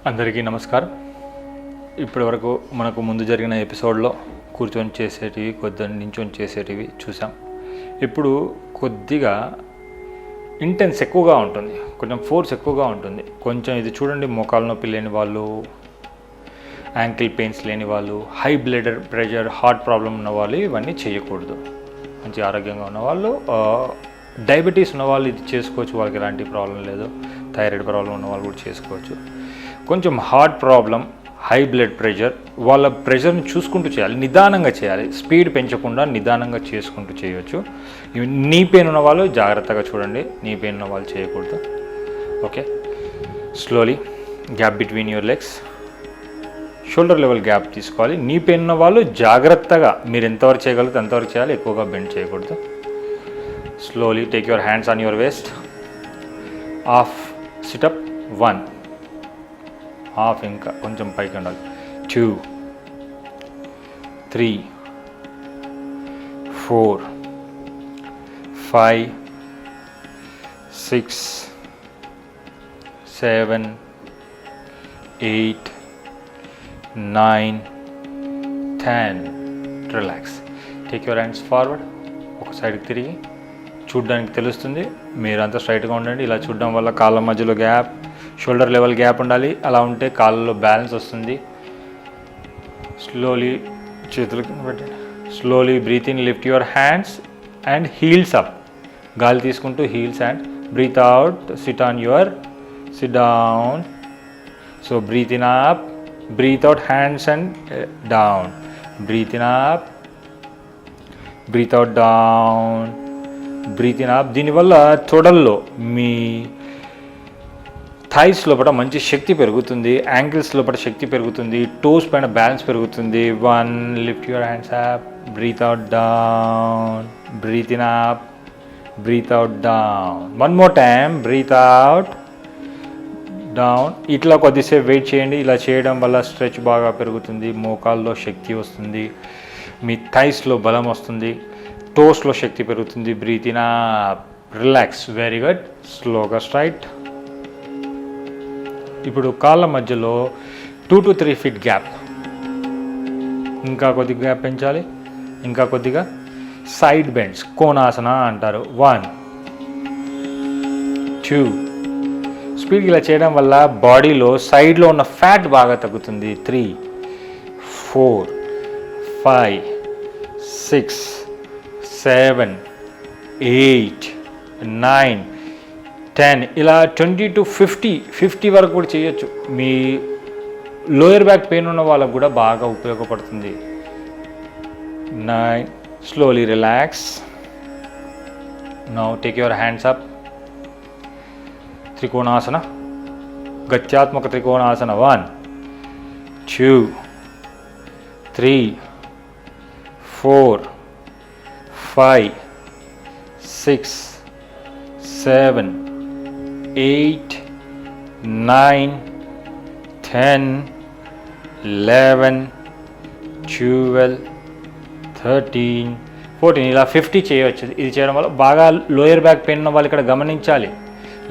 అందరికీ నమస్కారం. ఇప్పటి వరకు మనకు ముందు జరిగిన ఎపిసోడ్లో కూర్చొని చేసేటివి, కొద్దిగా నించొని చేసేటివి చూసాం. ఇప్పుడు కొద్దిగా ఇంటెన్స్ ఎక్కువగా ఉంటుంది, కొంచెం ఫోర్స్ ఎక్కువగా ఉంటుంది. కొంచెం ఇది చూడండి, మోకాలు నొప్పి లేని వాళ్ళు, యాంకిల్ పెయిన్స్ లేని వాళ్ళు, high blood pressure, heart problem ఉన్న వాళ్ళు ఇవన్నీ చేయకూడదు. మంచి ఆరోగ్యంగా ఉన్నవాళ్ళు, డయాబెటీస్ ఉన్నవాళ్ళు ఇది చేసుకోవచ్చు, వాళ్ళకి ఎలాంటి ప్రాబ్లం లేదు. థైరాయిడ్ ప్రాబ్లం ఉన్న వాళ్ళు కూడా చేసుకోవచ్చు. కొంచెం heart problem, high blood pressure, వాళ్ళ ప్రెషర్ని చూసుకుంటూ చేయాలి, నిదానంగా చేయాలి, స్పీడ్ పెంచకుండా నిదానంగా చేసుకుంటూ చేయవచ్చు. నీ పెయిన్ ఉన్న వాళ్ళు జాగ్రత్తగా చూడండి, నీ పెయిన్ ఉన్న వాళ్ళు చేయకూడదు. Okay, slowly gap between your legs, shoulder level gap తీసుకోవాలి. నీ పెయిన్ ఉన్న వాళ్ళు జాగ్రత్తగా మీరు ఎంతవరకు చేయగలిగితే అంతవరకు చేయాలి, ఎక్కువగా బెండ్ చేయకూడదు. Slowly take your hands on your waist, half situp, 1, half ఇంకా కొంచెం పైకి ఉండాలి, 2, 3, 4, 5, 6, 7, 8, 9, 10. Relax. Take your hands forward. ఒక సైడ్కి తిరిగి చూడ్డానికి తెలుస్తుంది. మీరంతా స్ట్రైట్గా ఉండండి. ఇలా చూడడం వల్ల కాళ్ళ మధ్యలో గ్యాప్, షోల్డర్ లెవెల్ గ్యాప్ ఉండాలి. అలా ఉంటే కాళ్ళలో బ్యాలెన్స్ వస్తుంది. స్లోలీ చేతులు కింద పెట్టండి. Slowly breathe in, lift your hands and heels up. గాలి తీసుకుంటూ heels and breathe out. Sit down. So breathe in up, breathe out, hands and down. Breathe in up, breathe out, down. Breathe in up. దీనివల్ల తొడల్లో, మీ thighs లోపల మంచి శక్తి పెరుగుతుంది, ankles లోపల శక్తి పెరుగుతుంది, toes పైన బ్యాలెన్స్ పెరుగుతుంది. 1, lift your hands up, breathe out, down. Breathe in up, breathe out, down. 1 more time, breathe out, down. ఇట్లా కొద్దిసేపు వెయిట్ చేయండి. ఇలా చేయడం వల్ల స్ట్రెచ్ బాగా పెరుగుతుంది, మోకాల్లో శక్తి వస్తుంది, మీ థైస్లో బలం వస్తుంది, టోస్లో శక్తి పెరుగుతుంది. Breathe in up, relax. Very good. స్లోగా స్ట్రైట్. ఇప్పుడు కాళ్ళ మధ్యలో 2 to 3 feet గ్యాప్. ఇంకా కొద్దిగా గ్యాప్ పెంచాలి, ఇంకా కొద్దిగా. సైడ్ బెండ్స్, కోణాసన అంటారు. 1, 2. స్పీడ్ ఇలా చేయడం వల్ల బాడీలో సైడ్లో ఉన్న ఫ్యాట్ బాగా తగ్గుతుంది. 3, 4, 5, 6, 7, 8, 9, 10. ఇలా 20 to 50 వరకు కూడా చేయొచ్చు. మీ లోయర్ బ్యాక్ పెయిన్ ఉన్న వాళ్ళకు కూడా బాగా ఉపయోగపడుతుంది. 9. Slowly relax. Now take your hands up. Trikonasana, గత్యాత్మక త్రికోణాసన. 1, 2, 3, 4, 5, 6, 7, 8, 9, 10, 11, 12, 13, 14. ఇలా 50 చేయవచ్చు. ఇది చేయడం వల్ల బాగా లోయర్ బ్యాక్ పెయిన్ ఉన్న వాళ్ళు ఇక్కడ గమనించాలి.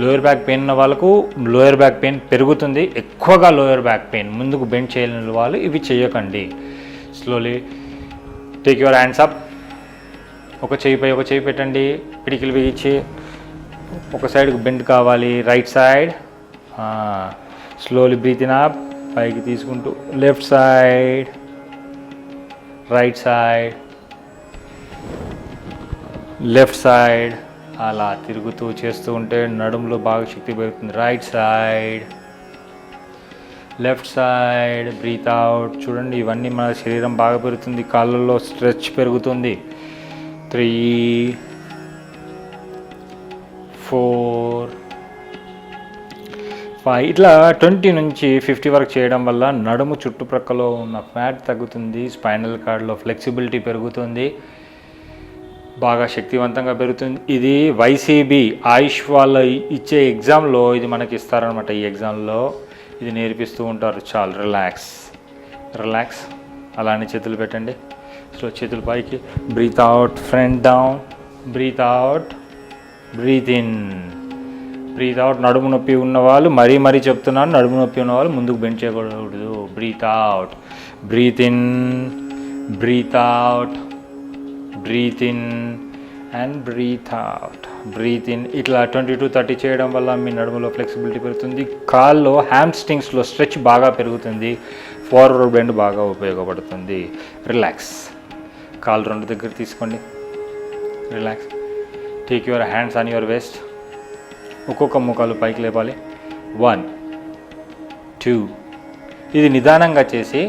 లోయర్ బ్యాక్ పెయిన్ ఉన్న వాళ్ళకు లోయర్ బ్యాక్ పెయిన్ పెరుగుతుంది. ఎక్కువగా లోయర్ బ్యాక్ పెయిన్, ముందుకు బెండ్ చేయలేని వాళ్ళు ఇవి చేయకండి. Slowly take your hands up. ఒక చేయిపై ఒక చేయి పెట్టండి, పిడికిలు బిగించి. ఒక సైడ్కి బెండ్ కావాలి, right side. Slowly breathe in up, పైకి తీసుకుంటూ. Left side, right side, left side. అలా తిరుగుతూ చేస్తూ ఉంటే నడుములో బాగా శక్తి పెరుగుతుంది. Right side, left side, breathe out. చూడండి, ఇవన్నీ మన శరీరం బాగా పెరుగుతుంది, కాళ్ళల్లో స్ట్రెచ్ పెరుగుతుంది. 3, 4, 5. ఇట్లా 20 నుంచి 50 వరకు చేయడం వల్ల నడుము చుట్టుప్రక్కలో ఉన్న ఫ్యాట్ తగ్గుతుంది, స్పైనల్ కార్డ్లో ఫ్లెక్సిబిలిటీ పెరుగుతుంది, బాగా శక్తివంతంగా పెరుగుతుంది. ఇది వైసీబీ ఆయుష్ వాళ్ళు ఇచ్చే ఎగ్జామ్లో ఇది మనకి ఇస్తారనమాట. ఈ ఎగ్జామ్లో ఇది నేర్పిస్తూ ఉంటారు. చాలు, రిలాక్స్, రిలాక్స్. అలానే చేతులు పెట్టండి. సో చేతులు పైకి. Breathe out, front down. Breathe out, breathe in, breathe out. నడుము నొప్పి ఉన్నవాళ్ళు మరీ చెప్తున్నాను, నడుము నొప్పి ఉన్నవాళ్ళు ముందుకు బెండ్ చేయకూడదు. Breathe out, breathe in, breathe out, breathe in and breathe out, breathe in. ఇట్లా 20 to 30 చేయడం వల్ల మీ నడుములో ఫ్లెక్సిబిలిటీ పెరుగుతుంది, కాల్లో హ్యామ్స్ట్రింగ్స్లో స్ట్రెచ్ బాగా పెరుగుతుంది, ఫార్వర్డ్ బెండ్ బాగా ఉపయోగపడుతుంది. రిలాక్స్, కాలు 2 దగ్గర తీసుకోండి, relax. Take your hands on your waste. ఒక్కొక్క మోకాలు పైకి లేపాలి. 1 2. ఇది నిదానంగా చేసి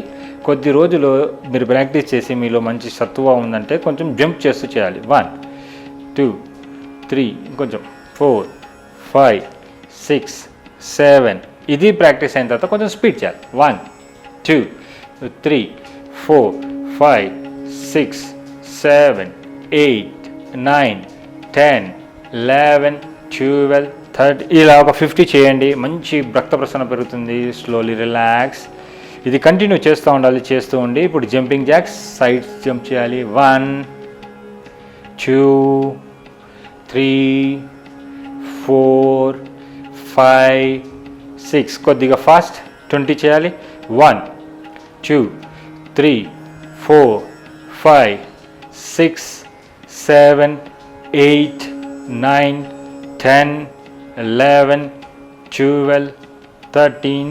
కొద్ది రోజులు మీరు ప్రాక్టీస్ చేసి మీలో మంచి సత్తువ ఉందంటే కొంచెం జంప్ చేస్తూ చేయాలి. 1 2 3, ఇంకొంచెం 4 5 6 7. ఇది ప్రాక్టీస్ అయిన తర్వాత కొంచెం స్పీడ్ చేయాలి. 1 2 3 4 5 6 7 8 9 10 11 12 13. ఇలా ఒక 50 చేయండి. మంచి రక్త ప్రసరణ పెరుగుతుంది. Slowly relax. ఇది కంటిన్యూ చేస్తూ ఉండాలి, చేస్తూ ఉండి. ఇప్పుడు జంపింగ్ జాక్స్, సైడ్ జంప్ చేయాలి. 1 2 3 4 5 6. కొద్దిగా ఫాస్ట్ 20 చేయాలి. 1 2 3 4 5 6 7 8 9 10 11 12 13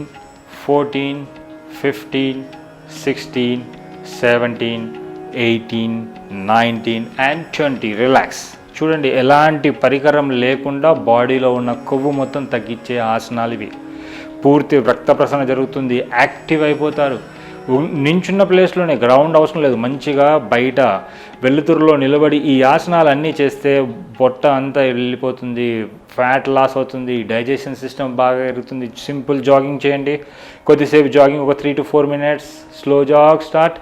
14 15 16 17 18 19 and 20. రిలాక్స్. చూడండి, ఎలాంటి పరికరం లేకుండా బాడీలో ఉన్న కొవ్వు మొత్తం తగ్గించే ఆసనాలు ఇవి. పూర్తి రక్త ప్రసరణ జరుగుతుంది, యాక్టివ్ అయిపోతారు. నించున్న ప్లేస్లోనే, గ్రౌండ్ అవసరం లేదు, మంచిగా బయట వెలుతురులో నిలబడి ఈ ఆసనాలు అన్నీ చేస్తే పొట్ట అంతా వెళ్ళిపోతుంది, ఫ్యాట్ లాస్ అవుతుంది, డైజెషన్ సిస్టమ్ బాగా పెరుగుతుంది. సింపుల్ జాగింగ్ చేయండి, కొద్దిసేపు జాగింగ్, ఒక 3 to 4 minutes. Slow jog start.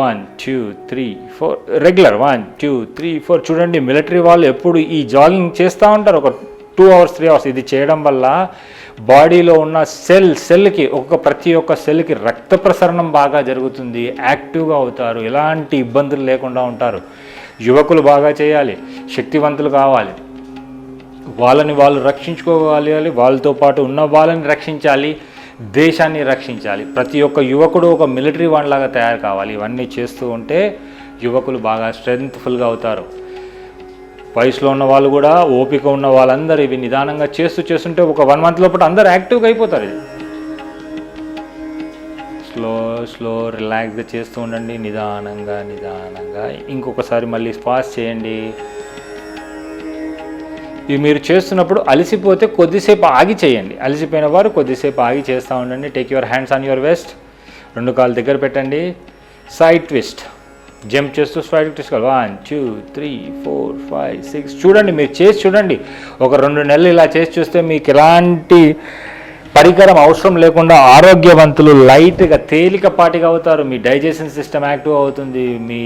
1 2 3 4. Regular 1 2 3 4. చూడండి, మిలిటరీ వాళ్ళు ఎప్పుడు ఈ జాగింగ్ చేస్తూ ఉంటారు, ఒక 2 hours 3 hours. ఇది చేయడం వల్ల బాడీలో ఉన్న సెల్కి ప్రతి ఒక్క సెల్కి రక్త ప్రసరణం బాగా జరుగుతుంది, యాక్టివ్గా అవుతారు, ఎలాంటి ఇబ్బందులు లేకుండా ఉంటారు. యువకులు బాగా చేయాలి, శక్తివంతులు కావాలి, వాళ్ళని వాళ్ళు రక్షించుకోవాలి, వాళ్ళతో పాటు ఉన్న వాళ్ళని రక్షించాలి, దేశాన్ని రక్షించాలి. ప్రతి ఒక్క యువకుడు ఒక మిలిటరీ వాడిలాగా తయారు కావాలి. ఇవన్నీ చేస్తూ ఉంటే యువకులు బాగా స్ట్రెంగ్త్ఫుల్గా అవుతారు. వయసులో ఉన్న వాళ్ళు కూడా, ఓపిక ఉన్న వాళ్ళందరూ ఇవి నిదానంగా చేస్తుంటే ఒక 1 month లోపల అందరూ యాక్టివ్గా అయిపోతారు. ఇది స్లో రిలాక్స్గా చేస్తూ ఉండండి, నిదానంగా. ఇంకొకసారి మళ్ళీ పాస్ చేయండి. ఇవి మీరు చేస్తున్నప్పుడు అలసిపోతే కొద్దిసేపు ఆగి చేయండి. అలసిపోయిన వారు కొద్దిసేపు ఆగి చేస్తూ ఉండండి. Take your hands on your waste. 2 కాళ్ళు దగ్గర పెట్టండి. సైడ్ ట్విస్ట్, జంప్ చేస్తూ సైడ్ ట్విస్ట్. 1 2 3 4 5 6. చూడండి, మీరు చేసి చూడండి. ఒక 2 నెలలు ఇలా చేసి చూస్తే మీకు ఎలాంటి పరికరం అవసరం లేకుండా ఆరోగ్యవంతులు, లైట్గా తేలికపాటిగా అవుతారు. మీ డైజెషన్ సిస్టమ్ యాక్టివ్ అవుతుంది. మీ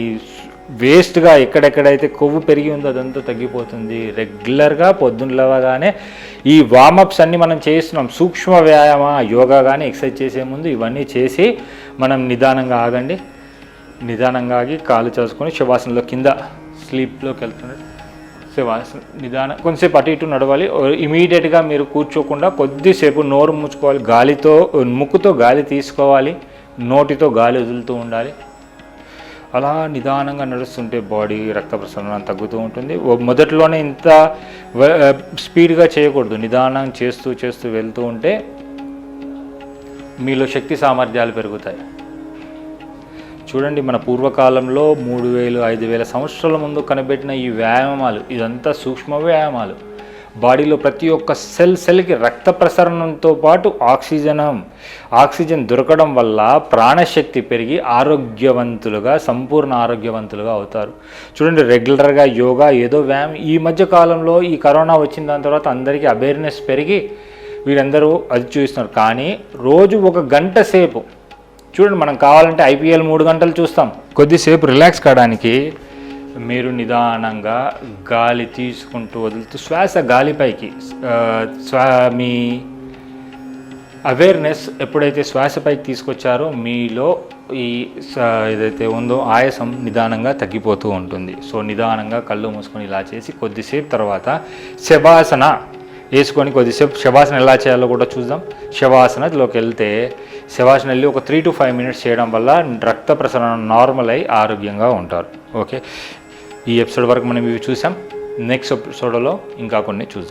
వేస్ట్గా ఎక్కడెక్కడైతే కొవ్వు పెరిగి ఉందో అదంతా తగ్గిపోతుంది. రెగ్యులర్గా పొద్దున్న లేవగానే ఈ వార్మప్స్ అన్నీ మనం చేస్తున్నాం. సూక్ష్మ వ్యాయామ, యోగా కానీ ఎక్సర్సైజ్ చేసే ముందు ఇవన్నీ చేసి మనం నిదానంగా ఆగండి. నిదానంగా ఆగి కాలు చేసుకొని శవాసనలో కింద స్లీప్లోకి వెళ్తున్నారు. శవాసన నిదానం కొంచెంసేపు అటు ఇటు నడవాలి. ఇమీడియట్గా మీరు కూర్చోకుండా కొద్దిసేపు నోరు మూసుకోవాలి, గాలితో ముక్కుతో గాలి తీసుకోవాలి, నోటితో గాలి వదులుతూ ఉండాలి. అలా నిదానంగా నడుస్తుంటే బాడీ రక్త ప్రసరణ తగ్గుతూ ఉంటుంది. మొదట్లోనే ఇంత స్పీడ్గా చేయకూడదు, నిదానం చేస్తూ వెళ్తూ ఉంటే మీలో శక్తి సామర్థ్యాలు పెరుగుతాయి. చూడండి, మన పూర్వకాలంలో 3000 5000 సంవత్సరాల ముందు కనిపెట్టిన ఈ వ్యాయామాలు, ఇదంతా సూక్ష్మ వ్యాయామాలు. బాడీలో ప్రతి ఒక్క సెల్కి రక్త ప్రసరణంతో పాటు ఆక్సిజన్ దొరకడం వల్ల ప్రాణశక్తి పెరిగి సంపూర్ణ ఆరోగ్యవంతులుగా అవుతారు. చూడండి, రెగ్యులర్గా యోగా ఏదో వ్యాయామం. ఈ మధ్య కాలంలో ఈ కరోనా వచ్చిన దాని తర్వాత అందరికీ అవేర్నెస్ పెరిగి వీరందరూ అది చూస్తున్నారు. కానీ రోజు 1 గంట సేపు చూడండి, మనం కావాలంటే IPL 3 గంటలు చూస్తాం. కొద్దిసేపు రిలాక్స్ కావడానికి మీరు నిదానంగా గాలి తీసుకుంటూ వదులుతూ శ్వాస గాలిపైకి, మీ అవేర్నెస్ ఎప్పుడైతే శ్వాసపైకి తీసుకొచ్చారో మీలో ఈ ఏదైతే ఉందో ఆయాసం నిదానంగా తగ్గిపోతూ ఉంటుంది. సో నిదానంగా కళ్ళు మూసుకొని ఇలా చేసి కొద్దిసేపు తర్వాత శవాసన, వేసుకొని కొద్దిసేపు శవాసన ఎలా చేయాలో కూడా చూద్దాం. శవాసనలోకి వెళ్తే శవాసన వెళ్ళి ఒక 3 to 5 minutes చేయడం వల్ల రక్త ప్రసరణ నార్మల్ అయి ఆరోగ్యంగా ఉంటారు. ఓకే, ఈ ఎపిసోడ్ వరకు మనం ఇవి చూసాం. నెక్స్ట్ ఎపిసోడ్లో ఇంకా కొన్ని చూద్దాం.